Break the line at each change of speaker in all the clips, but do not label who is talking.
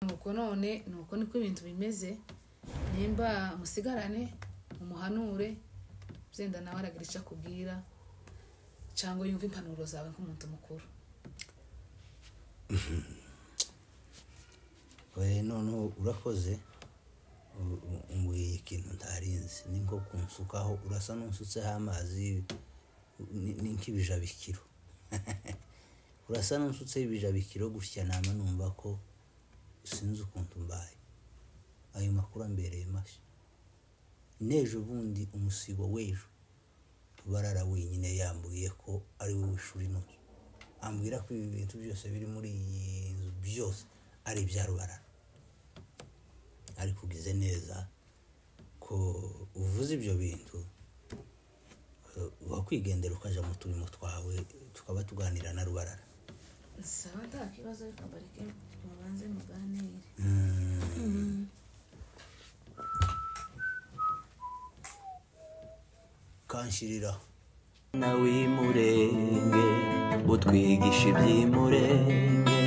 nuko none nuko niko ibintu bimeze nimba musigarane umuhanure byenda nawe aragira icyo akubwira cyangwa yumva impanuro zawe nk'umuntu mukuru.
none urakoze umubwiye ikintu ntarinzi ni nko kunsukaho urasa n'unsutseho amazi ni nk'ibijabikiro urasa n'unsutseho ibijabikiro gutya nama numva ko sinzi ukuntu mbaye ayo makuru ambereye mashya nejo bundi umusibo w'ejo barara wenyine yambwiye ko ari we w'ishuri no ambwira ko ibi bintu byose biri muri iyi nzu byose ari ibya Rubarara ariko ugize neza ko uvuze ibyo bintu wakwigendera ukaja mu turimo twawe tukaba tuganira na Rubarara.
Sawa nta kibazo kabareke mubanze muganire.
Kanshirira
nawe murenge utwigisha iby'imurenge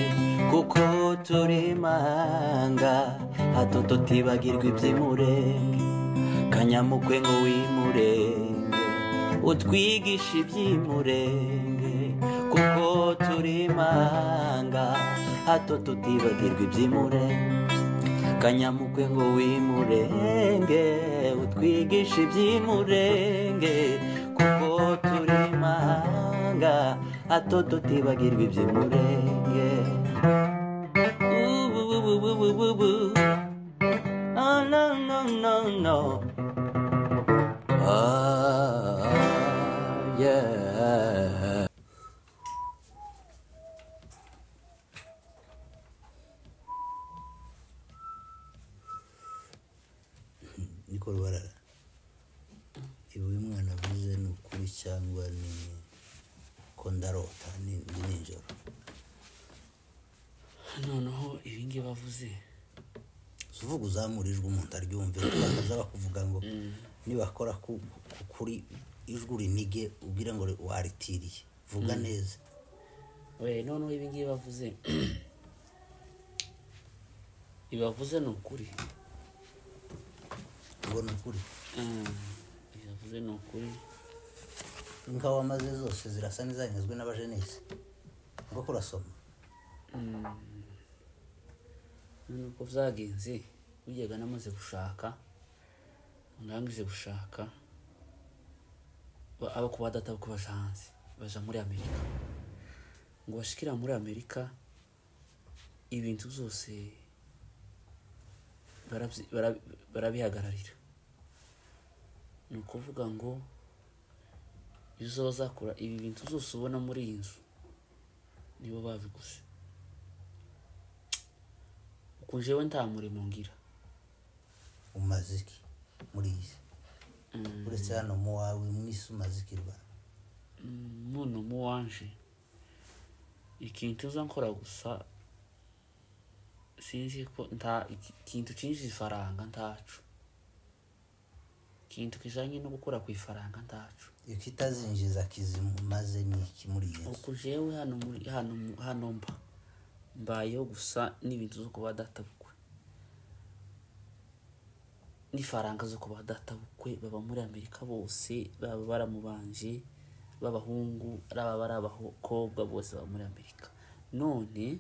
kuko turi mahanga hato tutibagirwa iby'imurenge kanyamukwe ngo wimurenge utwigisha iby'imurenge kuko turi mahanga hato tutibagirwa iby'imurenge kanyamukwe ngo wimurenge utwigisha iby'imurenge kuko turi mahanga hato tutibagirwa iby'imurenge. Oh no no no no. Yeah.
niko Rubarara iwe mwana avuze ni ukuri cyangwa ni ko ndarota ni nijoro?
Noneho ibingi bavuze
uvuga uzamurijwe umuntu aryumve bakaza bakuvuga ngo nibakora kuri ijwi rinige ubwira ngo waritiriye vuga neza.
noneho ibingi bavuze ibavuze ni ukuri
ubona ukuri
ibavuze ni ukuri
inka wamaze zose zirasa n'izanyazwe n'abajenesi ngo kurasoma
nuko vyagenze ugega namaze gushaka ndangije gushaka aba kuba data ko bashanze baja muri Amerika ngo bashikira muri Amerika ibintu zose barabihagararira ni ukuvuga ngo izo bazakora ibi bintu zose ubona muri iyi nzu nibo babiguze kunjewe nta murimo ngira.
Umaziki muri iyi uretse hano mu wawe mwisi umaziki Rubarara
muno mu wanje ikintu uza nkora gusa sinzi ko nta ikintu cyinjiza ifaranga ntacu ikintu kijanye no gukora ku ifaranga ntacu
ikitazinjiza kizimu maze ni iki muri iyi nzu
ukujewe hano mbayeho gusa n'ibintu zo kuba databukwe n'ifaranga zo kuba databukwe baba muri Amerika bose baba baramubanje b'abahungu bari abakobwa bose baba muri Amerika. None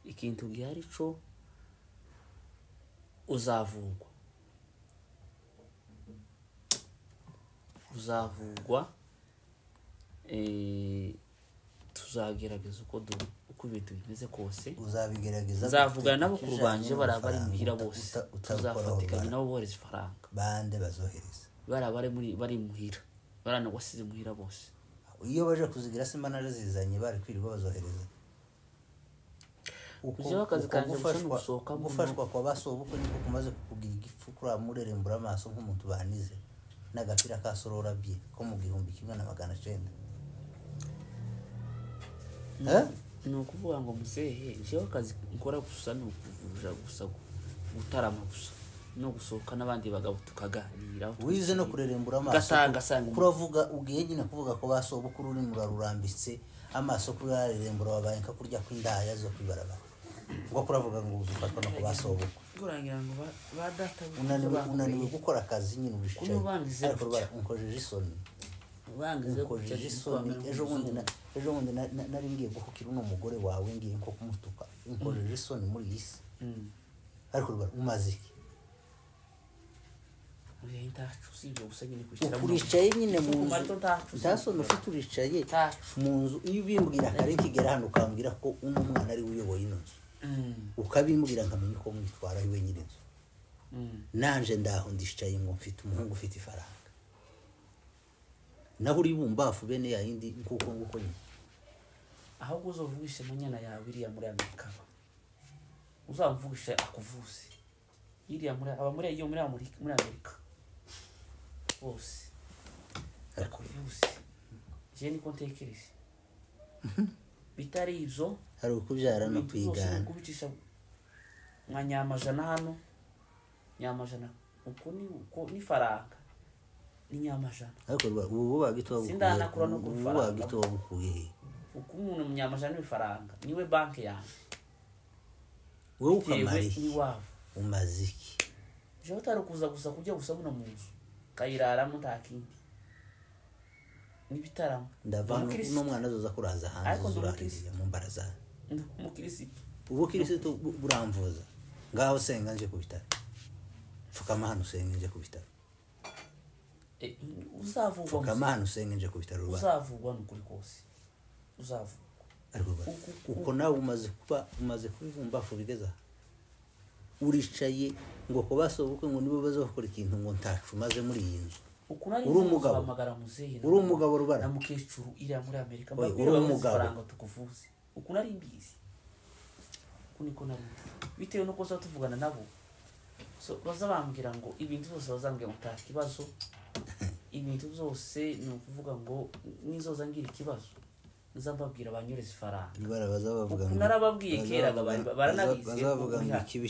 ikintu gihari cyo uzavugwa tuzagerageza uko ibintu bimeze kose
uzabigerageza
uzavugana nabo kurubanje bari muhira bose tuzafatikanya nabo boreza ifaranga
bande bazohereza
bari muhira baranagwasize muhira bose
iyo baje kuzigira simba narazizanye bari kwirirwa bazohereza
uko akazi kanje gusohoka
gufashwa kwa basobuko niko kumaze kukugira igifu kura murerembura amaso nk'umuntu banize n'agapira ka sorora bye ko mu 1900
ni ukuvuga ngo muzehe jewe akazi nkora gusa ni ukuvuja gusa gutarama gusa no gusohoka n'abandi bagabo tukaganira
wize no kurerembura amaso kuravuga ugiye nyine kuvuga ko basobukuru uri murarurambitse amaso kuri arerembura wabaye nka kurya kw'indaya zo kwibarabara ngo kuravuga ngo uzufatwa no kubasohoka
kurangira ngo ba data
unaniwe gukora akazi nyine ubishicaye
Unubangize
ariko unkojeje isoni unkojeje isoni ejo bundi nari ngiye guhukira uno mugore wawe ngiye nko kumutuka unkojeje isoni muri iyi si ariko umaze iki uricaye nyine mu nzu ntasoni ufite uricaye mu nzu iyo ubimbwira kare kigera hano ukambwira ko uno mwana ari uyoboye ino nzu ukabimbwira nkamenya uko mwitwara iwe nyine inzu nanje ndaho ndishaye ngo mfite umuhungu ufite ifaranga naho uri bumbafu bene ya yindi nguko nyine
ahubwo uzovugishe munyana yawe iriya muri Amerika uzamvugishe akuvuze iriya muri aba muri iyo muri Amerika bose akuvuze je ni kontekereze bitari izo
hari ukubyara no kwigana
kubicisha nka nyamajana hano nyamajana uko ni faranga ni nyamajana
ariko ubu bagitoba
sindanakura no kufaranga
bagitoba bukuye
uko umuntu munyamajana n'ifaranga niwe banki yanjye
wewe ukamari
ni wabo
umaziki
je utarukuza gusa kujya gusa muno munzu kayirara mutakindi nibitaramo
ndavana no mwana azoza kuraza hanze zurahiriye mu mbaraza
mukirisitu
ubu kirisitu buramvuza ngaho senga nje kubitara fukama hano senga nje kubitara
uzavugwa
fukama hano senga nje kubitara
uzavugwa n'ukuri kose uzavugwa
ariko uko nawe umaze kubivumba fu bigeza uricaye ngo ko basobuke ngo nibo bazokora ikintu ngo ntacu maze muri iyi nzu uri umugabo uri umugabo rubara
na mukecuru iri muri Amerika
uri umugabo
faranga tukuvuze uko nari mbizi kuniko nari bitewe no kosa tuvugana nabo so bazabambwira ngo ibintu byose bazambwira ngo nta kibazo ibintu byose ni ukuvuga ngo nizoza ngira ikibazo nzambabwira abanyoreza ifaranga
barabaza bavuga ngo
narababwiye kera baranabize
bazavuga ngo ikibi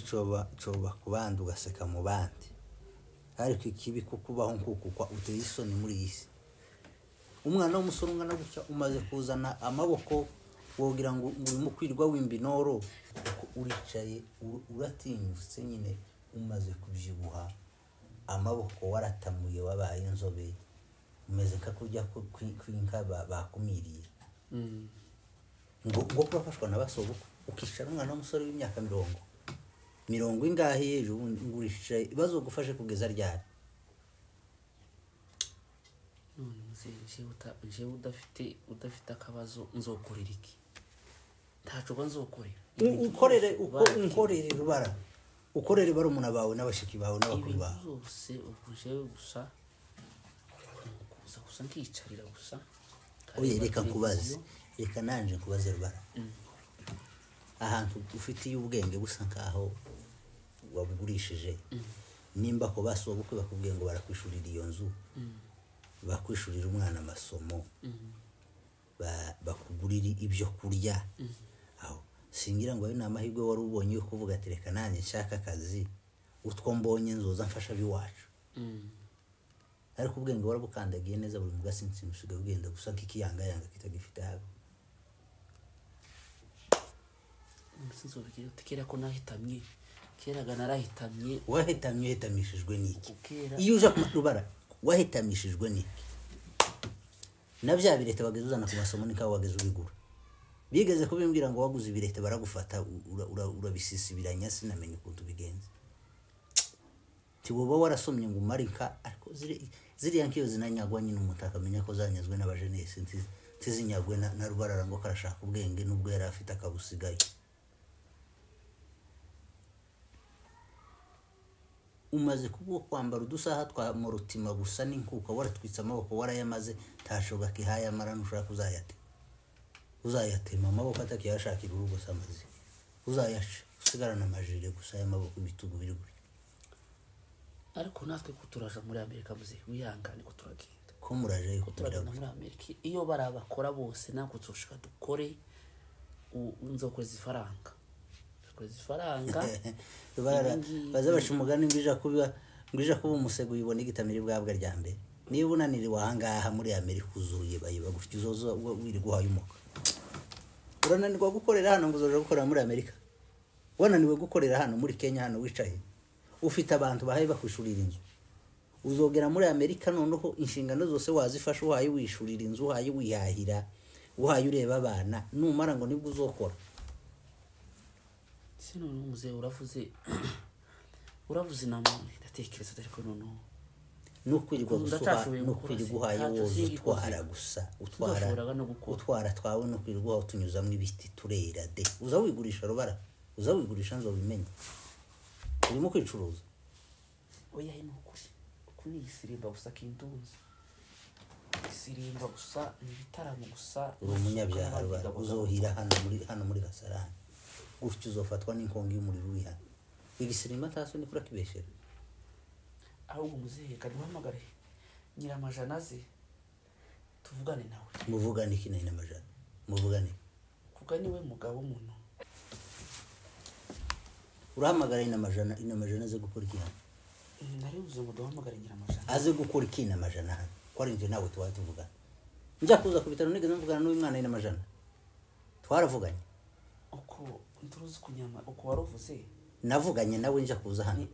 coba kubandi ugaseka mu bandi ariko ikibi kukubaho nkuko uteye isoni muri iyi si umwana w'umusore ungana gutya umaze kuzana amaboko wogira ngo urimo kwirwa w'imbinoro uricaye uratinyutse nyine umaze kubyibuha amaboko waratamuye wabaye inzobe umeze nka kujya kwinka bakumiriye ngo kurafashwa n'abasobo ukishara umwana w'umusore w'imyaka 70 ingahe ejo ngurisha bazogufashe kugeza ryari
none nje udafite akabazo nzokorera iki ntaco banzokorera
ukorere rubara ukorere barumuna bawe n'abashiki bawe n'abakuru bawe
zose ubuje gusa nkicarira gusa
oye reka kubaze reka nanje kubaze rubara ahantu ufitiye ubwenge busa nkaho wabugurishije nimba ko basobukwe bakubwiye ngo barakwishurira iyo nzu bakwishurira umwana amasomo bakugurira ibyo kurya aho singira ngo ari namahirwe wari ubonye yo kuvuga ati reka nanjye nshaka akazi utwo mbonye nzoza mfasha biwacu ariko ubwenge warabukandagiye neza buri mugasinzi musiga ugenda gusa nk'ikiyanga kitagifite habo
sinzobigire utikera ko nahitamye keraga narahitamye
wahitamishijwe niki iyo uje kumarubara wahitamishijwe niki navya birete bageze uzana ku masomo nika wageze ubigura bigeze kubimbwira ngo waguze ibirete baragufata urabisisibiranya sinamenye ukuntu bigenze tiwoba warasomye ngo marika ariko ziriya nkiyo zinanyagwa nyine umutaka menya ko zanyazwe n'abajenesi ntizinyagwe na rubarara ngo karashaka ubwenge nubwo yari afite akabusigaye umaze kubwo kwambara udusaha twa murutima gusa n'inkuka waratwitsa amaboko warayamaze tashoga kihaya marana ushaka uzayatema amaboko atakiyashakira urugo samazi uzayasha usigarana amajire gusa y'amaboko ibitugu biri guri
ariko natwe kuturaje muri Amerika muze wihangane ko turagenda
ko muraje
kuturagenda muri Amerika iyo barabakora bose nako tuzoshika dukore nzokoza ifaranga
bazabasha umugani ngwija kuba umusego yibona igitamiri bwabwa rya mbere niba unaniri wahangaha muri Amerika uzuye bagufite izozo wiri guhaye umuka urananirwa gukorera hano ngo uzoje gukorera muri Amerika wananiwe gukorera hano muri Kenya hano wicaye ufite abantu bahaye bakwishurira inzu uzogera muri Amerika noneho inshingano zose wazifasha uhaye wishurira inzu uhaye wihahira uhaye ureba abana numara ngo nibwo uzokora
sino n'umuze uravuze namwe ndatekereza ariko noneho
nukwirirwa gusuha nukwirirwa uhaye wowe utwara twawe nukwirirwa utunyuzamo ibiti turera de uza wigurisha rubara uza wigurisha nzo bimenye urimo kwicuruza
oya hino kuri isirimba gusa kinduzi isirimba gusa ibitaramo gusa
umunyabyaha rubara uzohira hano muri Gasarani gutyo uzofatwa n'inkongi y'umuriro wihana igisirimba taso ni kurakibeshera
ahubwo muzehe kaduhamagare Nyiramajana ze tuvugane nawe
muvugane iki na Majana muvugane
kuko niwe mugabo muntu
urahamagara ina Majana ze gukora iki hano
nari uvuze ngo duhamagare Nyiramajana
aze gukora iki na Majana hano ko ari nje nawe tuvugana njya kuza ku bitaro nigeze mvugana n'uyu mwana ina Majana twaravuganye
uko nturuzi kunyama uko waruvuze
navuganye nawe njya kuza hano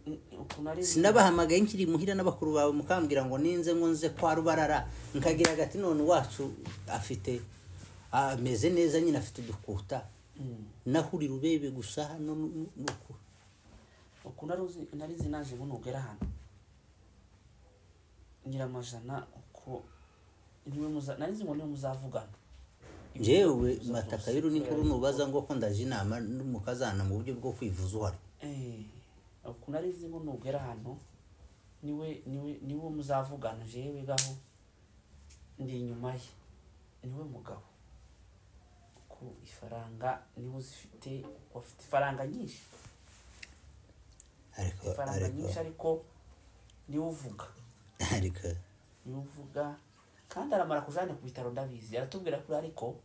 sinabahamagaye nkiri muhira n'abakuru bawe mukambwira ngo ninze ngo nze kwa Rubarara nkagira gati none wacu afite ameze neza nyine afite udukuta nahuri rubebe gusa hano nuko
uko narizi naje bunogera hano Nyiramajana uko niwe narizi ngo niwe muzavugana
jewe mataka yuru n'inkuru nubaza ngo ko ndaje inama n'umukazana mu buryo bwo kwivuza uhari
uko narizi ngo nugera hano niwe muzavugana jewe gaho ndi inyuma ye niwe mugabo ku ifaranga niwe uzifite ufite ifaranga nyinshi ariko niwe uvuga niwe uvuga kandi aramara kujana ku bitaro ndabizi aratubwira ko ariko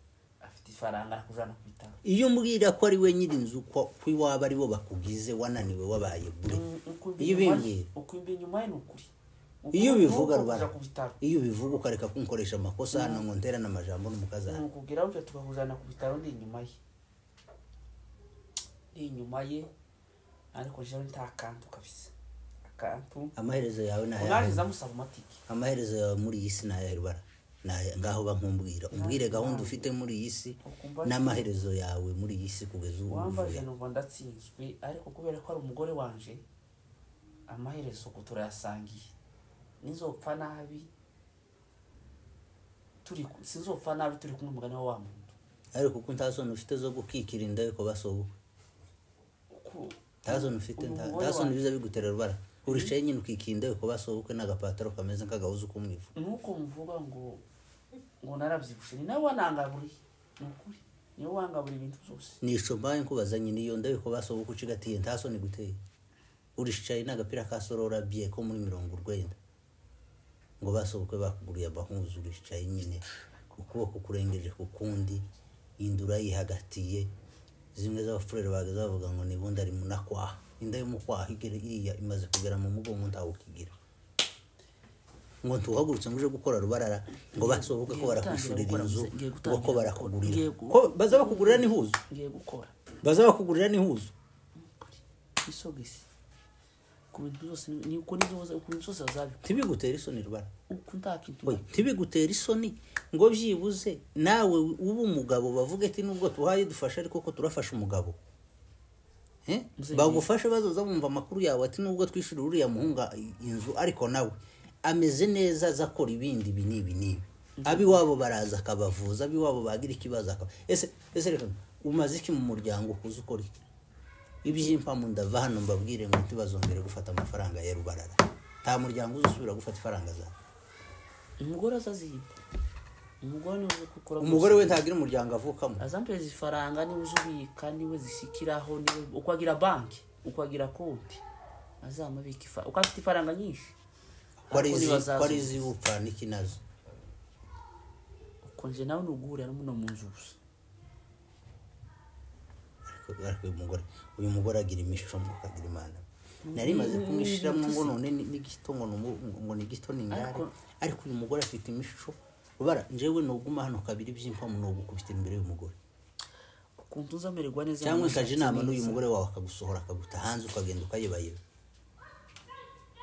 afite ifaranga kujana ku bitaro
iyo mbwira ko ari we nyiri inzu ko kwiwaba ari bo bakugize wananiwe wabaye bure iyo bimbwira
ukwimba inyuma ye n'ukuri
iyo bivuga rubara iyo bivuga ukareka kunkoresha amakosa hano ngo ntera n'amajambo n'umukazana
nukubwira uje tukahujana ku bitaro ndi inyuma ye ariko jewe ntakantu kabisa akantu
amaherezo yawe na
yawe zamusaba amatiki
amaherezo yawe muri iyi si naya rubara naya ngaho bankumbwira umbwire gahunda ufite muri iyi si n'amaherezo yawe muri iyi si kugeza ubu
wambaje numva ndatsinzwe ariko kubera ko ari umugore wanje amaherezo ko turayasangiye nizopfa nabi sinzopfa nabi turi kumwe mugane wa muntu
ariko kuko ntasoni ufite zo gukikira inda yuko basobuka tasoni ufite tasoni biza bigutera rubara urishaye nyine ukikinda yuko basobuke n'agapataro kameze nk'agahuzu kumwivu
nuko muvuga ngo narabyibushe ni nawe wanangaburi nukuri niwe wangaburi ibintu byose
nisho mbaye nkubaza nyine iyo nda yuko basobuka ucigatiye tasoni guteye urishaye n'agapira ka sorora bie ko muri 40 ngo basobuke bakuguriye abahuzu urishaye nyine ukuboko kurengeje kukundi indura yihagatiye zimwe z'abafurere bagaza bavuga ngo nibundi ari munakwaha inda yo mukwaha igere iriya imaze kugera mu mugongo ntawukigira ngo ntuhagurutse nguje gukora Rubarara ngo basobuke ko barakwishurira inzu ngo ko barakugurira ko baza bakugurira n'ihuzu
ngiye gukora
baza bakugurira n'ihuzu
isogisi kubintu byose ni uko nizo kubintu byose azabi
tibigutera isoni Rubara
uko ntakintu
oya tibigutera isoni ngo byibuze nawe ubu umugabo bavuga ati nubwo tuhaye dufasha ariko ko turafasha umugabo bagufashe bazoza bumva amakuru yawe ati nubwo twishurira uriya muhunga inzu ariko nawe ameze neza zakora ibindi binibi abi wabo baraza akabavuza abi wabo bagira ikibazo ese reka umaze iki mu muryango kuza ukora iki ibyimpa mu ndava hano mbabwire ngo ntibazongere gufata amafaranga ya Rubarara nta muryango uzusubira gufata ifaranga za
umugore azaziba
umugore we ntagira umuryango avukamo
azampeza ifaranga ni uzubika niwe zishikiraho niwe ukwagira banki ukwagira konti azamabika ukafite ifaranga nyinshi
kwari zibupfa nikinazo
ukonje nawe nugure no mu nzu gusa
ariko uyu mugore agira imisho mu kagira Imana nari maze kumishiramo ngo none n'igitongo ngo nigito ningare ariko uyu mugore afite imisho Rubara njewe noguma hano kabiri byimpa mu nogukubita imbere y'umugore
ukuntu uzamererwa neza
cyangwa
mu
ikaje
mashatsi
inama n'uyu
meza.
mugore wawe akagusohora akaguta hanze ukagenda ukayibayeba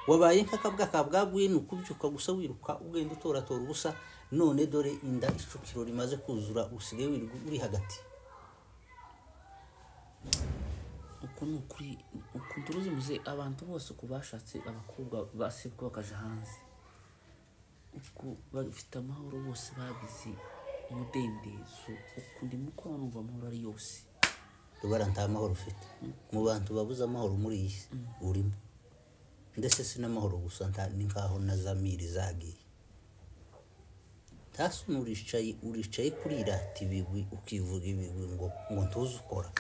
wabaye nk'akabwa kabwagwino ukubyuka gusa wiruka ugenda utoratora ubusa none dore inda icukiro rimaze kuzura usigaye wirirwa uri hagati
uko ni ukuri ukuntu uruzi muze abantu bose uko bashatse abakobwa basibwa bakaja hanze uko bafite amahoro bose bagize umudendezo uko ndimo ko numva amahoro ari yose
rubara nta mahoro ufite mu bantu babuze amahoro muri iyi si urimo ndetse si n'amahoro gusa ni nkaho na zamiri zagiye tasuni uricaye kuri irati ibigwi ukivuga ibigwi ngo ntuzi ukora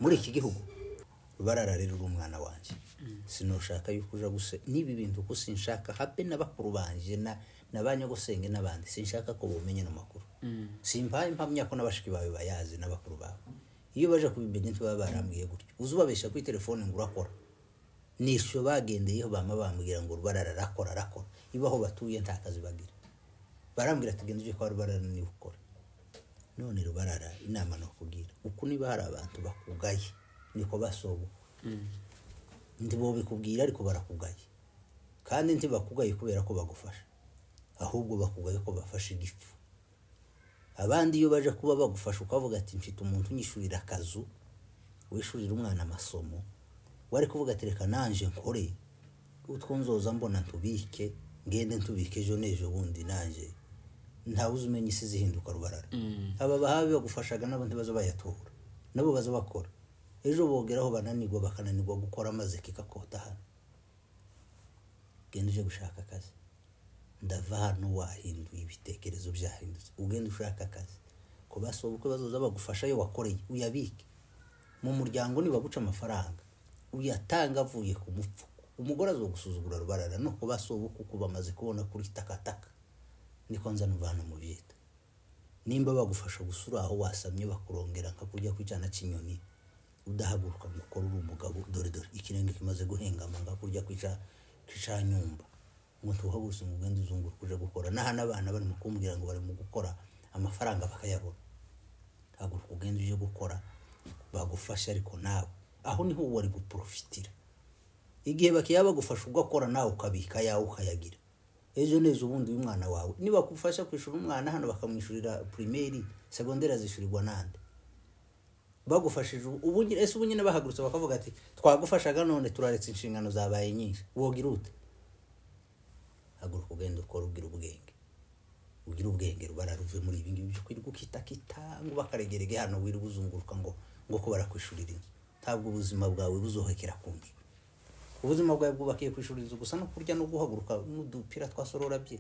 muri iki gihugu barara rero umwana wanjye sinoshaka yuko uja guse nibi bintu ko sinshaka habe n'abakuru banje na banyagosenge n'abandi sinshaka ko bumenye n'amakuru simbaye impamya ko n'abashiki bawe bayazi n'abakuru bawe iyo baje kubimenya ntibaba barambwiye gutyo uzubabesha kuri telefone ngo urakora nisho bagendeyeho bama bambwira ngo barara rakora ibaho batuye nta kazi bagira barambwira ati genda uje kwa barara ni ukora none rubarara inama no kugira uko niba hari abantu bakugaye niko basobo ndibo bikubwira ariko barakugaye kandi ntibakugaye kubera ko bagufasha ahubwo bakugaye ko bafashe igifu abandi iyo baje kuba bagufasha ukavuga ati mfite umuntu unyishurira akazu wishurira umwana amasomo wari kuvuga ati reka nanje nkore utwo nzoza mbona ntubike ngende ntubike ejo n'ejo bundi nanje ntawe uzumenya isi zihinduka rubarara aba bahabi bagufashaga n'abandi bazo bayatora nabo bazo bakora ejo bogeraho bananirwa bakananirwa gukora maze kikakota hano genda uje gushaka akazi ndava hano wahinduye ibitekerezo byahindutse ugenda ushaka akazi ko basobukwe bazoza bagufasha yo wakoreye uyabike mu muryango nibaguca amafaranga uyatanga avuye ku mupfuko umugore azogusuzugura rubarara no ko basobuka uko bamaze kubona kuri takataka niko nza nuvana mu byita nimba bagufasha gusura aho wasamye bakurongera nka kurya kwicana kinyoni udahaguruka gukora uri umugabo dore ikirenge kimaze guhengama nga kurya kwica nyumba ngo tuhaguruse mu gende uzungura kuje gukora nahana abana bari mu kumbwira ngo bari mu gukora amafaranga bakayabona haguruka ugende uje gukora bagufasha ariko nawe aho niho wari guprofitira igihe bakiya bagufasha ugakora nawe ukabika yawe ukayagira ejo neza ubundi uyu mwana wawe niba kufasha kwishura umwana hano bakamwishurira primaire secondaire azishurirwa nande bagufashije ubungira ese ubunyine bahagurutse bakavuga ati twagufashaga none turaretse inshingano zabaye nyinshi wogira ute haguruka ugenda ukora ugira ubwenge rubararuve muri ibi ngibi byo kwirirwa ukitakita ngo bakaregerege hano wirirwa uzunguruka ngo ko barakwishurira inzu ntabwo ubuzima bwawe buzohekera ku nzu ubuzima bwawe bwubakiye kwishurira inzu gusa no kurya no guhaguruka n'udupira twasorora bye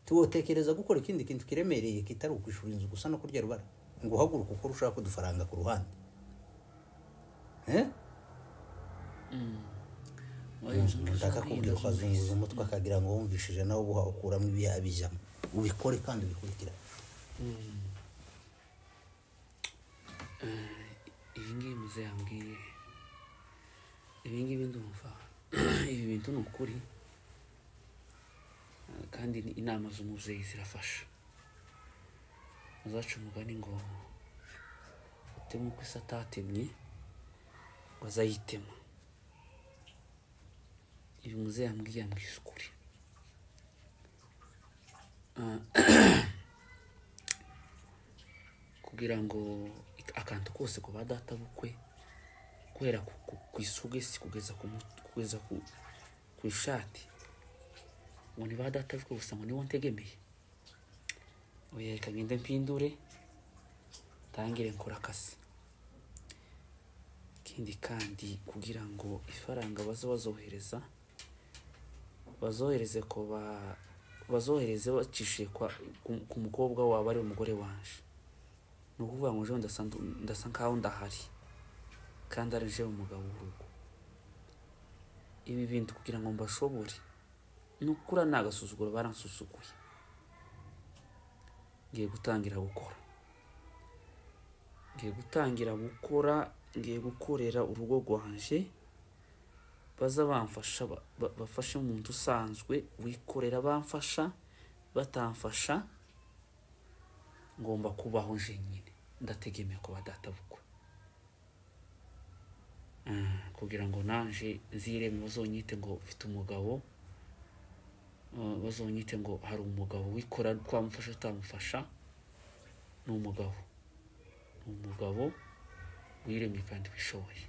tuwotekereza gukora ikindi kintu kiremereye kitari ukwishura inzu gusa no kurya rubara ngo uhaguruka uko ushaka kudufaranga ku ruhande ndaka kubwira ukazunguza umutwe akagira ngo wumvishije nawe ubuha ukuramo ibiyabijamo ubikore kandi ubikurikira
ibi ngibi muze yambwiye ibi ngibi ndumva ibi bintu ni ukuri kandi inama z'umuzeyi zirafasha uzaca umugani ngo uteme uko isi atatemye ngo azayitema ibi muzeyi yambwiye ukuri kugira ngo akantu kose ku badata bukwe guhera ku isugesi kugeza ku ishati ngo ni badata bukwe gusa ngo niwo ntegemeye oya reka ngende mpindure tangire nkora akazi ikindi kandi kugira ngo ifaranga bazohereze bacishije ku mukobwa waba ari umugore wanje ni ukuvuga ngo ejo ndasa nkaho ndahari kandi ari jewe umugabo w'urugo ibi bintu kugira ngo mbashobore nukura nagasuzuguro baransusuguye ngiye gukorera urugo rwanje baza bamfasha bafashe umuntu usanzwe wikorera bamfasha batamfasha ngomba kubaho nje nyine ndategemeye kuba databukwe kugira ngo nanje nzireme bazonyite ngo mfite umugabo, bazonyite ngo hari umugabo wikora twamufasha tutamufasha, ni umugabo wiremye kandi bishoboye.